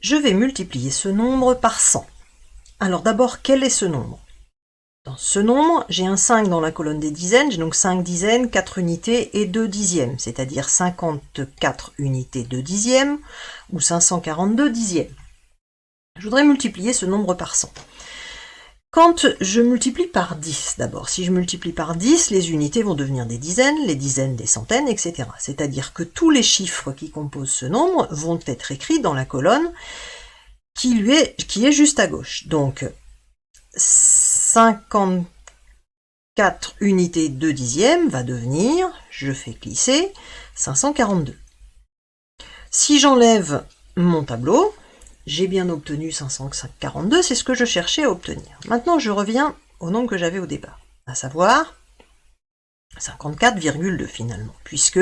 Je vais multiplier ce nombre par 100. Alors d'abord, quel est ce nombre? Dans ce nombre, j'ai un 5 dans la colonne des dizaines, j'ai donc 5 dizaines, 4 unités et 2 dixièmes, c'est-à-dire 54 unités de dixièmes ou 542 dixièmes. Je voudrais multiplier ce nombre par 100. Quand je multiplie par 10 d'abord, si je multiplie par 10, les unités vont devenir des dizaines, les dizaines des centaines, etc. C'est-à-dire que tous les chiffres qui composent ce nombre vont être écrits dans la colonne qui est juste à gauche. Donc 54 unités de dixième va devenir, je fais glisser, 542. Si j'enlève mon tableau, j'ai bien obtenu 542, c'est ce que je cherchais à obtenir. Maintenant, je reviens au nombre que j'avais au départ, à savoir 54,2 finalement, puisque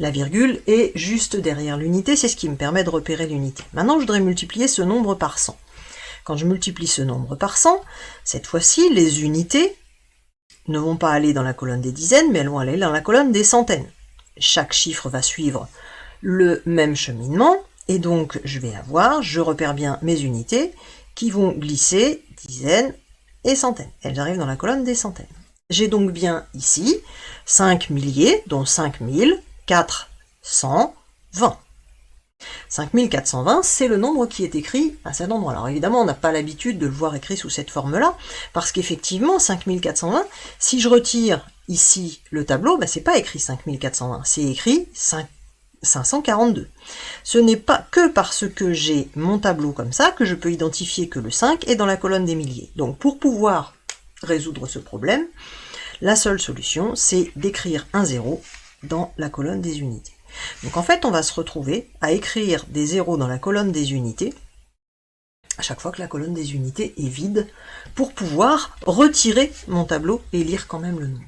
la virgule est juste derrière l'unité, c'est ce qui me permet de repérer l'unité. Maintenant, je voudrais multiplier ce nombre par 100. Quand je multiplie ce nombre par 100, cette fois-ci, les unités ne vont pas aller dans la colonne des dizaines, mais elles vont aller dans la colonne des centaines. Chaque chiffre va suivre le même cheminement, et donc je vais avoir, je repère bien mes unités, qui vont glisser dizaines et centaines. Elles arrivent dans la colonne des centaines. J'ai donc bien ici 5 milliers, dont 5420. 5420, c'est le nombre qui est écrit à cet endroit. Alors évidemment, on n'a pas l'habitude de le voir écrit sous cette forme-là, parce qu'effectivement, 5420, si je retire ici le tableau, c'est pas écrit 5420, c'est écrit 542. Ce n'est pas que parce que j'ai mon tableau comme ça que je peux identifier que le 5 est dans la colonne des milliers. Donc pour pouvoir résoudre ce problème, la seule solution, c'est d'écrire un 0 dans la colonne des unités. Donc en fait, on va se retrouver à écrire des zéros dans la colonne des unités à chaque fois que la colonne des unités est vide pour pouvoir retirer mon tableau et lire quand même le nombre.